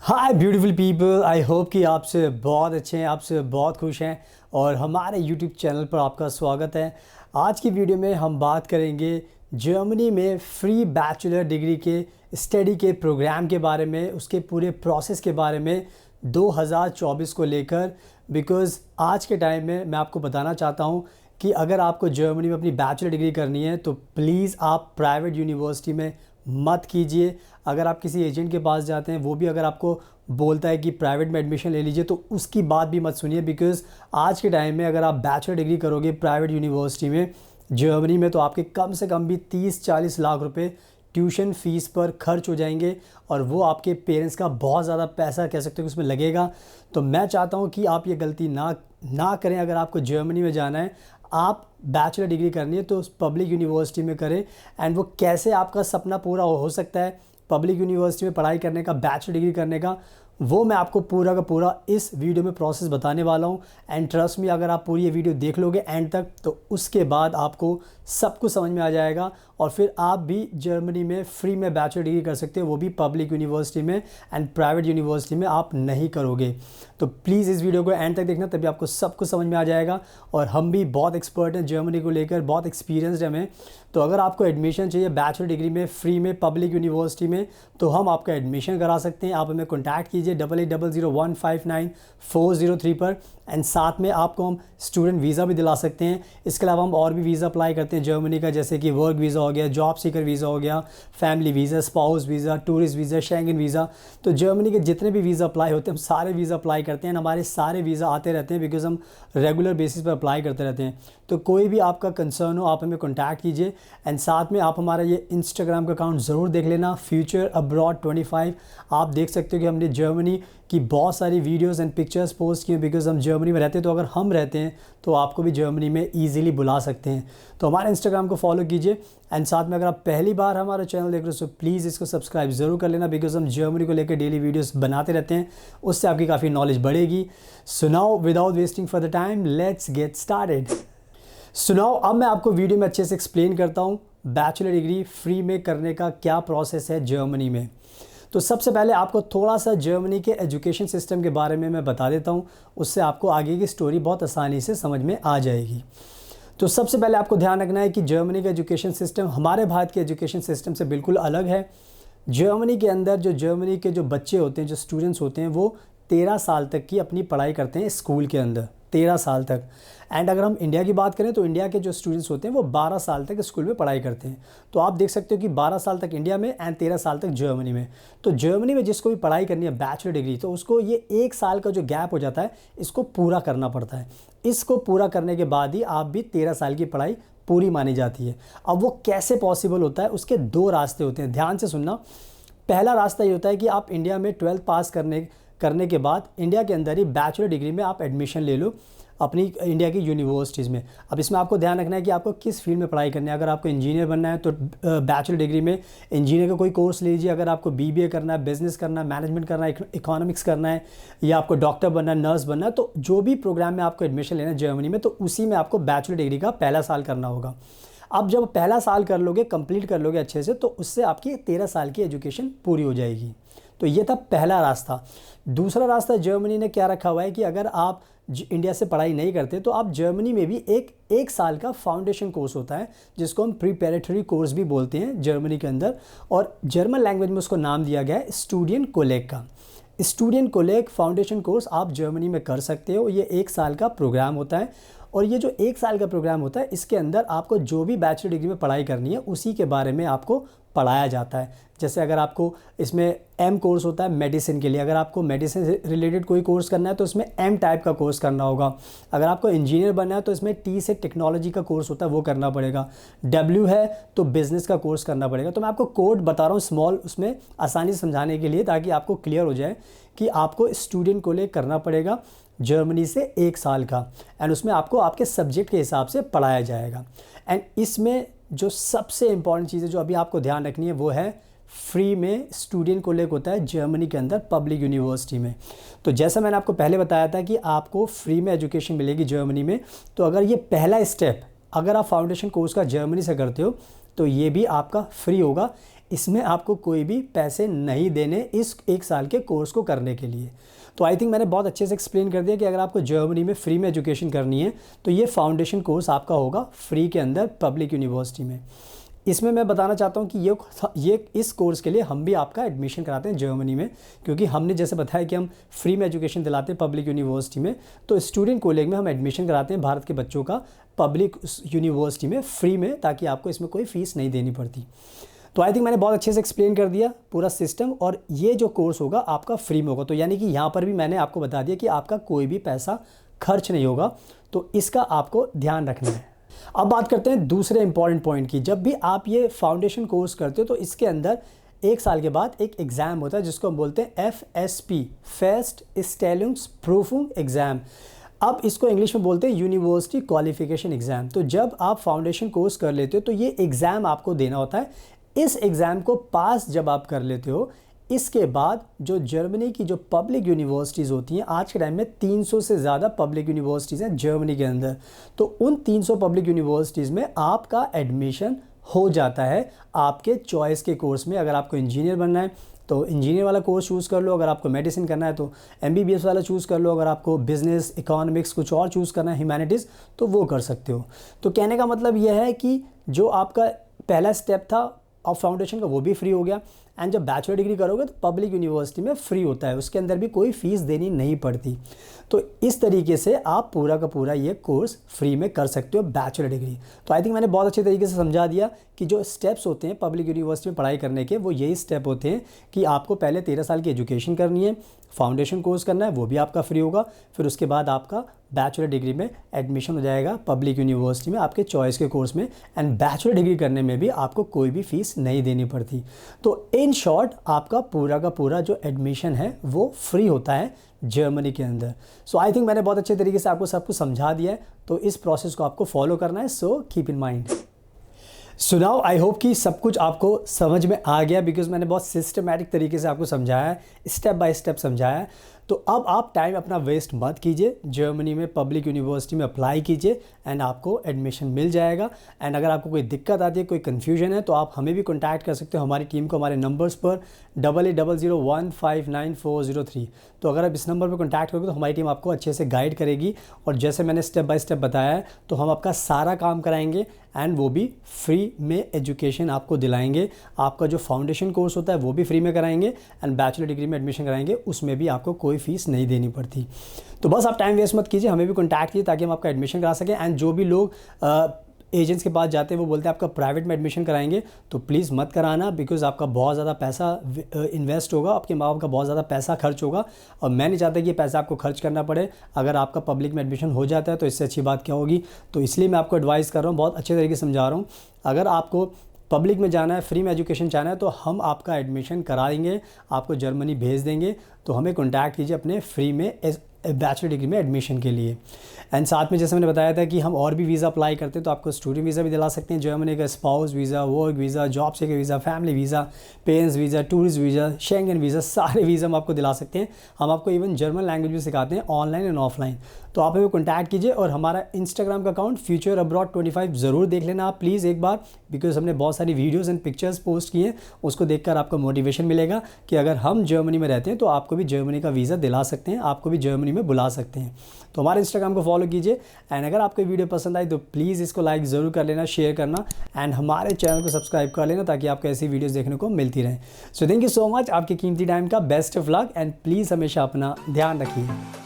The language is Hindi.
Hi beautiful people, I hope कि आपसे बहुत अच्छे हैं, आपसे बहुत खुश हैं और हमारे यूट्यूब चैनल पर आपका स्वागत है। आज की वीडियो में हम बात करेंगे जर्मनी में फ्री बैचलर डिग्री के स्टडी के प्रोग्राम के बारे में, उसके पूरे प्रोसेस के बारे में 2024 को लेकर। बिकॉज़ आज के टाइम में मैं आपको बताना चाहता हूँ कि अगर आपको जर्मनी में अपनी बैचलर डिग्री करनी है तो प्लीज़ आप प्राइवेट यूनिवर्सिटी में मत कीजिए। अगर आप किसी एजेंट के पास जाते हैं, वो भी अगर आपको बोलता है कि प्राइवेट में एडमिशन ले लीजिए, तो उसकी बात भी मत सुनिए। बिकॉज़ आज के टाइम में अगर आप बैचलर डिग्री करोगे प्राइवेट यूनिवर्सिटी में जर्मनी में, तो आपके कम से कम भी 30-40 लाख रुपए ट्यूशन फ़ीस पर खर्च हो जाएंगे और वो आपके पेरेंट्स का बहुत ज़्यादा पैसा कह सकते हो कि उसमें लगेगा। तो मैं चाहता हूँ कि आप ये गलती ना करें। अगर आपको जर्मनी में जाना है, आप बैचलर डिग्री करनी है तो पब्लिक यूनिवर्सिटी में करें। एंड वो कैसे आपका सपना पूरा हो सकता है पब्लिक यूनिवर्सिटी में पढ़ाई करने का, बैचलर डिग्री करने का, वो मैं आपको पूरा का पूरा इस वीडियो में प्रोसेस बताने वाला हूँ। एंड ट्रस्ट मी, अगर आप पूरी ये वीडियो देख लोगे एंड तक, तो उसके बाद आपको सब कुछ समझ में आ जाएगा और फिर आप भी जर्मनी में फ्री में बैचलर डिग्री कर सकते हो, वो भी पब्लिक यूनिवर्सिटी में। एंड प्राइवेट यूनिवर्सिटी में आप नहीं करोगे। तो प्लीज़ इस वीडियो को एंड तक देखना, तभी आपको सब कुछ समझ में आ जाएगा। और हम भी बहुत एक्सपर्ट हैं जर्मनी को लेकर, बहुत एक्सपीरियंसड हैं हमें। तो अगर आपको एडमिशन चाहिए बैचलर डिग्री में फ्री में पब्लिक यूनिवर्सिटी में, तो हम आपका एडमिशन करा सकते हैं। आप हमें कॉन्टैक्ट कीजिए 8800159403 पर। एंड साथ में आपको हम स्टूडेंट वीज़ा भी दिला सकते हैं। इसके अलावा हम और भी वीज़ा अप्लाई करते हैं जर्मनी का, जैसे कि वर्क वीज़ा हो गया, जॉब सीकर वीज़ा हो गया, family visa, spouse visa, tourist visa, Schengen visa. तो जर्मनी के जितने भी वीज़ा अप्लाई होते हैं, हम सारे वीज़ा अप्लाई करते हैं। हमारे सारे वीज़ा आते रहते हैं बिकॉज़ हम रेगुलर बेसिस पर अप्लाई करते रहते हैं। तो कोई भी आपका कंसर्न हो, आप हमें कॉन्टैक्ट कीजिए। एंड साथ में आप हमारा ये इंस्टाग्राम का अकाउंट ज़रूर देख लेना, फ्यूचर अब्रॉड 25। आप देख सकते हो कि हमने जर्मनी की बहुत सारी वीडियोस एंड पिक्चर्स पोस्ट किए, बिकॉज़ हम जर्मनी में रहते हैं। तो अगर हम रहते हैं तो आपको भी जर्मनी में ईजिली बुला सकते हैं। तो हमारे इंस्टाग्राम को फॉलो कीजिए। एंड साथ में अगर आप पहली बार हमारा चैनल देख रहे हो तो प्लीज़ इसको सब्सक्राइब ज़रूर कर लेना, बिकॉज़ हम जर्मनी को लेकर डेली वीडियोस बनाते रहते हैं। उससे आपकी काफ़ी नॉलेज बढ़ेगी। So now without wasting for the time, let's get started. सुनाओ, अब मैं आपको वीडियो में अच्छे से एक्सप्लेन करता हूँ बैचलर डिग्री फ्री में करने का क्या प्रोसेस है जर्मनी में। तो सबसे पहले आपको थोड़ा सा जर्मनी के एजुकेशन सिस्टम के बारे में मैं बता देता हूँ, उससे आपको आगे की स्टोरी बहुत आसानी से समझ में आ जाएगी। तो सबसे पहले आपको ध्यान रखना है कि जर्मनी का एजुकेशन सिस्टम हमारे भारत के एजुकेशन सिस्टम से बिल्कुल अलग है। जर्मनी के अंदर जर्मनी के जो बच्चे होते हैं, जो स्टूडेंट्स होते हैं, वो 13 साल तक की अपनी पढ़ाई करते हैं स्कूल के अंदर, 13 साल तक। एंड अगर हम इंडिया की बात करें तो इंडिया के जो स्टूडेंट्स होते हैं वो 12 साल तक स्कूल में पढ़ाई करते हैं। तो आप देख सकते हो कि 12 साल तक इंडिया में एंड 13 साल तक जर्मनी में। तो जर्मनी में जिसको भी पढ़ाई करनी है बैचलर डिग्री, तो उसको ये 1 साल का जो गैप हो जाता है, इसको पूरा करना पड़ता है। इसको पूरा करने के बाद ही आप भी 13 साल की पढ़ाई पूरी मानी जाती है। अब वो कैसे पॉसिबल होता है, उसके 2 रास्ते होते हैं, ध्यान से सुनना। पहला रास्ता ये होता है कि आप इंडिया में 12th पास करने के बाद इंडिया के अंदर ही बैचलर डिग्री में आप एडमिशन ले लो अपनी इंडिया की यूनिवर्सिटीज़ में। अब इसमें आपको ध्यान रखना है कि आपको किस फील्ड में पढ़ाई करनी है। अगर आपको इंजीनियर बनना है तो बैचलर डिग्री में इंजीनियर का कोई कोर्स लीजिए। अगर आपको बीबीए करना है, बिजनेस करना है, मैनेजमेंट करना है, इकोनॉमिक्स करना है, या आपको डॉक्टर बनना है, नर्स बनना है, तो जो भी प्रोग्राम में आपको एडमिशन लेना है जर्मनी में, तो उसी में आपको बैचलर डिग्री का पहला साल करना होगा। अब जब पहला साल कर लोगे, कंप्लीट कर लोगे अच्छे से, तो उससे आपकी 13 साल की एजुकेशन पूरी हो जाएगी। तो ये था पहला रास्ता। दूसरा रास्ता जर्मनी ने क्या रखा हुआ है कि अगर आप इंडिया से पढ़ाई नहीं करते तो आप जर्मनी में भी एक साल का फाउंडेशन कोर्स होता है, जिसको हम प्रिपरेटरी कोर्स भी बोलते हैं जर्मनी के अंदर। और जर्मन लैंग्वेज में उसको नाम दिया गया है स्टूडियन कोलेग का। स्टूडियन कोलेग फाउंडेशन कोर्स आप जर्मनी में कर सकते हो। ये 1 साल का प्रोग्राम होता है। और ये जो 1 साल का प्रोग्राम होता है, इसके अंदर आपको जो भी बैचलर डिग्री में पढ़ाई करनी है उसी के बारे में आपको पढ़ाया जाता है। जैसे अगर आपको इसमें एम कोर्स होता है मेडिसिन के लिए, अगर आपको मेडिसिन से रिलेटेड कोई कोर्स करना है तो इसमें एम टाइप का कोर्स करना होगा। अगर आपको इंजीनियर बनना है तो इसमें टी से टेक्नोलॉजी का कोर्स होता है, वो करना पड़ेगा। डब्ल्यू है तो बिज़नेस का कोर्स करना पड़ेगा। तो मैं आपको कोड बता रहा हूँ स्मॉल, उसमें आसानी से समझाने के लिए, ताकि आपको क्लियर हो जाए कि आपको स्टूडेंट को ले करना पड़ेगा जर्मनी से 1 साल का। एंड उसमें आपको आपके सब्जेक्ट के हिसाब से पढ़ाया जाएगा। एंड इसमें जो सबसे इम्पॉर्टेंट चीज़ है जो अभी आपको ध्यान रखनी है, वो है फ्री में स्टूडेंट को लेकर होता है जर्मनी के अंदर पब्लिक यूनिवर्सिटी में। तो जैसा मैंने आपको पहले बताया था कि आपको फ्री में एजुकेशन मिलेगी जर्मनी में। तो अगर ये पहला स्टेप, अगर आप फाउंडेशन कोर्स का जर्मनी से करते हो, तो ये भी आपका फ्री होगा। इसमें आपको कोई भी पैसे नहीं देने इस 1 साल के कोर्स को करने के लिए। तो आई थिंक मैंने बहुत अच्छे से एक्सप्लेन कर दिया कि अगर आपको जर्मनी में फ्री में एजुकेशन करनी है तो ये फाउंडेशन कोर्स आपका होगा फ्री के अंदर पब्लिक यूनिवर्सिटी में। इसमें मैं बताना चाहता हूँ कि ये इस कोर्स के लिए हम भी आपका एडमिशन कराते हैं जर्मनी में, क्योंकि हमने जैसे बताया कि हम फ्री में एजुकेशन दिलाते हैं पब्लिक यूनिवर्सिटी में, तो स्टूडेंट कॉलेज में हम एडमिशन कराते हैं भारत के बच्चों का पब्लिक यूनिवर्सिटी में फ्री में, ताकि आपको इसमें कोई फ़ीस नहीं देनी पड़ती। तो आई थिंक मैंने बहुत अच्छे से एक्सप्लेन कर दिया पूरा सिस्टम, और ये जो कोर्स होगा आपका फ्री में होगा। तो यानी कि यहाँ पर भी मैंने आपको बता दिया कि आपका कोई भी पैसा खर्च नहीं होगा, तो इसका आपको ध्यान रखना है। अब बात करते हैं दूसरे इंपॉर्टेंट पॉइंट की। जब भी आप ये फाउंडेशन कोर्स करते हो तो इसके अंदर 1 साल के बाद एक एग्ज़ाम होता है जिसको हम बोलते हैं FSP, फेस्ट स्टेलुंग्सप्रूफुंग एग्ज़ाम। अब इसको इंग्लिश में बोलते हैं यूनिवर्सिटी क्वालिफिकेशन एग्ज़ाम। तो जब आप फाउंडेशन कोर्स कर लेते हो तो ये एग्ज़ाम आपको देना होता है। इस एग्ज़ाम को पास जब आप कर लेते हो, इसके बाद जो जर्मनी की जो पब्लिक यूनिवर्सिटीज़ होती हैं, आज के टाइम में 300 से ज़्यादा पब्लिक यूनिवर्सिटीज़ हैं जर्मनी के अंदर, तो उन 300 पब्लिक यूनिवर्सिटीज़ में आपका एडमिशन हो जाता है आपके चॉइस के कोर्स में। अगर आपको इंजीनियर बनना है तो इंजीनियर वाला कोर्स चूज़ कर लो, अगर आपको मेडिसिन करना है तो MBBS वाला चूज़ कर लो, अगर आपको बिज़नेस, इकोनॉमिक्स कुछ और चूज़ करना है, ह्यूमैनिटीज़, तो वो कर सकते हो। तो कहने का मतलब यह है कि जो आपका पहला स्टेप था और फाउंडेशन का, वो भी फ्री हो गया। एंड जब बैचलर डिग्री करोगे तो पब्लिक यूनिवर्सिटी में फ्री होता है, उसके अंदर भी कोई फ़ीस देनी नहीं पड़ती। तो इस तरीके से आप पूरा का पूरा ये कोर्स फ्री में कर सकते हो बैचलर डिग्री। तो आई थिंक मैंने बहुत अच्छे तरीके से समझा दिया कि जो स्टेप्स होते हैं पब्लिक यूनिवर्सिटी में पढ़ाई करने के, वो यही स्टेप होते हैं कि आपको पहले 13 साल की एजुकेशन करनी है, फाउंडेशन कोर्स करना है, वो भी आपका फ्री होगा। फिर उसके बाद आपका बैचलर डिग्री में एडमिशन हो जाएगा पब्लिक यूनिवर्सिटी में आपके चॉइस के कोर्स में, एंड बैचलर डिग्री करने में भी आपको कोई भी फ़ीस नहीं देनी पड़ती। तो इन शॉर्ट आपका पूरा का पूरा जो एडमिशन है वो फ्री होता है जर्मनी के अंदर। सो आई थिंक मैंने बहुत अच्छे तरीके से आपको सब कुछ समझा दिया है, तो इस प्रोसेस को आपको फॉलो करना है। So keep in mind. So now I hope कि सब कुछ आपको समझ में आ गया, बिकॉज मैंने बहुत सिस्टमैटिक तरीके से आपको समझाया है, स्टेप बाय स्टेप समझाया है। तो अब आप टाइम अपना वेस्ट मत कीजिए, जर्मनी में पब्लिक यूनिवर्सिटी में अप्लाई कीजिए एंड आपको एडमिशन मिल जाएगा। एंड अगर आपको कोई दिक्कत आती है, कोई कन्फ्यूजन है, तो आप हमें भी कॉन्टैक्ट कर सकते हो, हमारी टीम को, हमारे नंबर्स पर 8800159403। तो अगर आप इस नंबर पर कॉन्टैक्ट करोगे तो हमारी टीम आपको अच्छे से गाइड करेगी, और जैसे मैंने स्टेप बाय स्टेप बताया है तो हम आपका सारा काम कराएंगे, एंड वो भी फ्री में एजुकेशन आपको दिलाएंगे। आपका जो फाउंडेशन कोर्स होता है वो भी फ्री में कराएंगे, एंड बैचलर डिग्री में एडमिशन कराएंगे, उसमें भी आपको कोई फ़ीस नहीं देनी पड़ती। तो बस आप टाइम वेस्ट मत कीजिए, हमें भी कॉन्टैक्ट कीजिए ताकि हम आपका एडमिशन करा सकें। एंड जो भी लोग एजेंट्स के पास जाते हैं वो बोलते हैं आपका प्राइवेट में एडमिशन कराएंगे, तो प्लीज़ मत कराना, बिकॉज़ आपका बहुत ज़्यादा पैसा इन्वेस्ट होगा, आपके माँ बाप का बहुत ज़्यादा पैसा खर्च होगा, और मैं नहीं चाहता कि ये पैसा आपको खर्च करना पड़े। अगर आपका पब्लिक में एडमिशन हो जाता है तो इससे अच्छी बात क्या होगी। तो इसलिए मैं आपको एडवाइस कर रहा हूँ, बहुत अच्छे तरीके से समझा रहा हूँ। अगर आपको पब्लिक में जाना है, फ्री में एजुकेशन चाहना है, तो हम आपका एडमिशन कराएंगे, आपको जर्मनी भेज देंगे। तो हमें कॉन्टैक्ट कीजिए अपने फ्री में बैचलर डिग्री में एडमिशन के लिए। एंड साथ में जैसे मैंने बताया था कि हम और भी वीज़ा अप्लाई करते हैं, तो आपको स्टूडेंट वीज़ा भी दिला सकते हैं जर्मनी का, spouse visa, work visa, job seeker visa, family visa, parents visa, tourist visa, Schengen visa, सारे वीज़ा हम आपको दिला सकते हैं। हम आपको इवन जर्मन लैंग्वेज भी सिखाते हैं, ऑनलाइन एंड ऑफलाइन। तो आप हमें कॉन्टैक्ट कीजिए, और हमारा इंस्टाग्राम का अकाउंट फ्यूचर अब्रॉड 25 ज़रूर देख लेना आप प्लीज़ एक बार, बिकॉज हमने बहुत सारी वीडियोज़ एंड पिक्चर्स पोस्ट किए हैं, उसको देखकर आपको मोटिवेशन मिलेगा कि अगर हम जर्मनी में रहते हैं तो आपको भी जर्मनी का वीज़ा दिला सकते हैं, आपको भी जर्मनी में बुला सकते हैं। तो हमारे इंस्टाग्राम को फॉलो कीजिए, एंड अगर आपको वीडियो पसंद आई तो प्लीज़ इसको लाइक ज़रूर कर लेना, शेयर करना, एंड हमारे चैनल को सब्सक्राइब कर लेना ताकि आपको ऐसी वीडियोस देखने को मिलती रहें। So thank you so much, आपके कीमती टाइम का best of luck, and please हमेशा अपना ध्यान रखिए।